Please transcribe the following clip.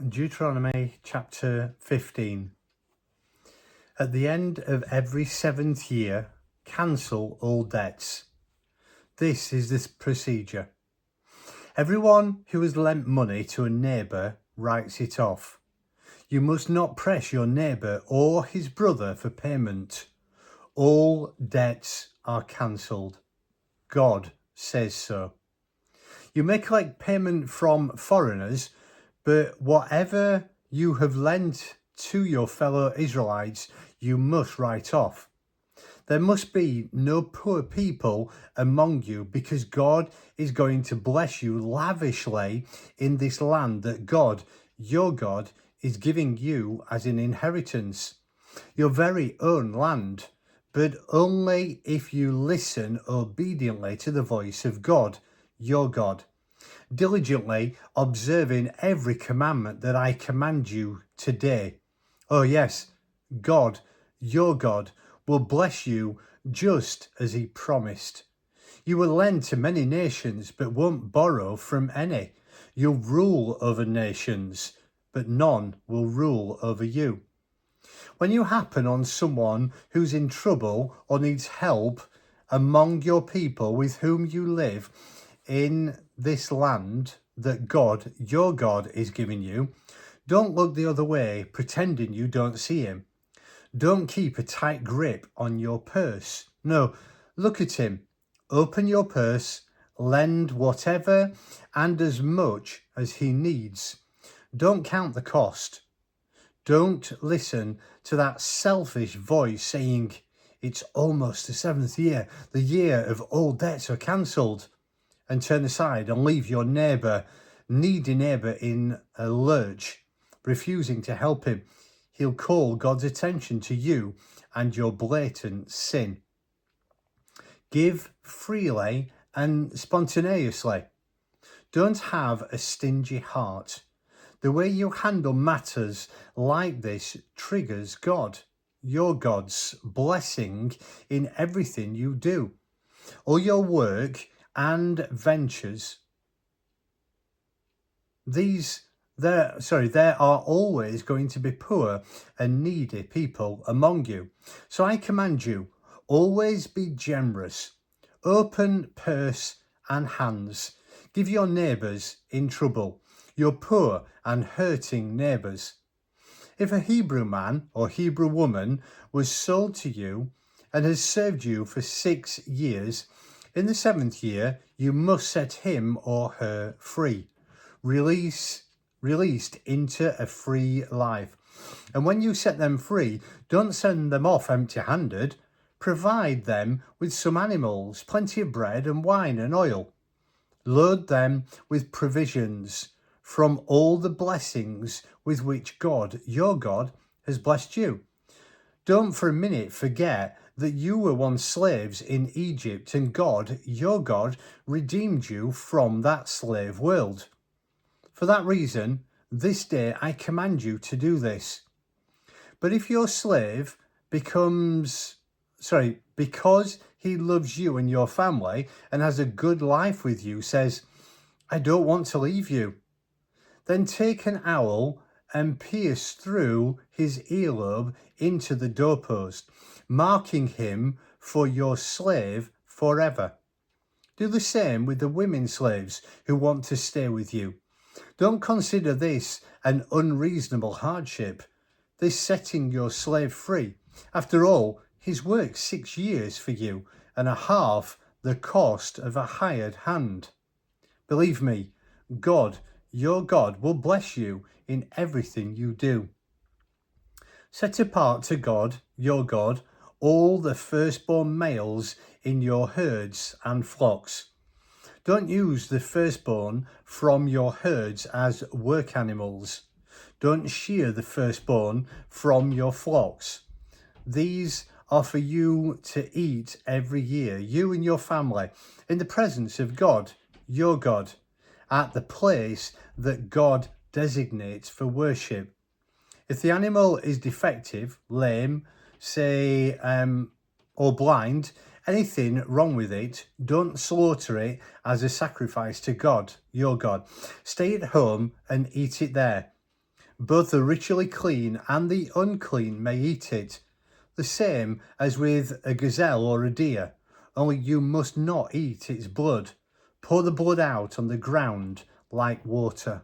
Deuteronomy chapter 15. At the end of every 7th year, cancel all debts. This is the procedure. Everyone who has lent money to a neighbour writes it off. You must not press your neighbour or his brother for payment. All debts are cancelled. God says so. You may collect payment from foreigners, but whatever you have lent to your fellow Israelites, you must write off. There must be no poor people among you, because God is going to bless you lavishly in this land that God, your God, is giving you as an inheritance, your very own land, but only if you listen obediently to the voice of God, your God, diligently observing every commandment that I command you today. Oh yes, God, your God, will bless you just as he promised. You will lend to many nations, but won't borrow from any. You'll rule over nations, but none will rule over you. When you happen on someone who's in trouble or needs help among your people with whom you live in this land that God, your God, is giving you, don't look the other way, pretending you don't see him. Don't keep a tight grip on your purse. No, look at him. Open your purse, lend whatever and as much as he needs. Don't count the cost. Don't listen to that selfish voice saying, it's almost the 7th year, the year of all debts are cancelled, and turn aside and leave your needy neighbour in a lurch, refusing to help him. He'll call God's attention to you and your blatant sin. Give freely and spontaneously. Don't have a stingy heart. The way you handle matters like this triggers God, your God's blessing in everything you do. All your work and ventures. There are always going to be poor and needy people among you. So I command you, always be generous. Open purse and hands. Give your neighbours in trouble, your poor and hurting neighbours. If a Hebrew man or Hebrew woman was sold to you and has served you for 6 years, in the 7th year you must set him or her free, released into a free life. And when you set them free, don't send them off empty-handed. Provide them with some animals, plenty of bread and wine and oil. Load them with provisions from all the blessings with which God, your God, has blessed you. Don't for a minute forget that you were once slaves in Egypt, and God, your God, redeemed you from that slave world. For that reason, this day I command you to do this. But if your slave because he loves you and your family and has a good life with you, says, I don't want to leave you, then take an awl and pierce through his earlobe into the doorpost, marking him for your slave forever. Do the same with the women slaves who want to stay with you. Don't consider this an unreasonable hardship, this setting your slave free. After all, he's worked 6 years for you and a half the cost of a hired hand. Believe me, God, your God, will bless you in everything you do. Set apart to God, your God, all the firstborn males in your herds and flocks. Don't use the firstborn from your herds as work animals. Don't shear the firstborn from your flocks. These are for you to eat every year, you and your family, in the presence of God, your God, at the place that God designates for worship. If the animal is defective, lame, or blind, anything wrong with it, don't slaughter it as a sacrifice to God, your God. Stay at home and eat it there. Both the ritually clean and the unclean may eat it, the same as with a gazelle or a deer, only you must not eat its blood. Pour the blood out on the ground like water.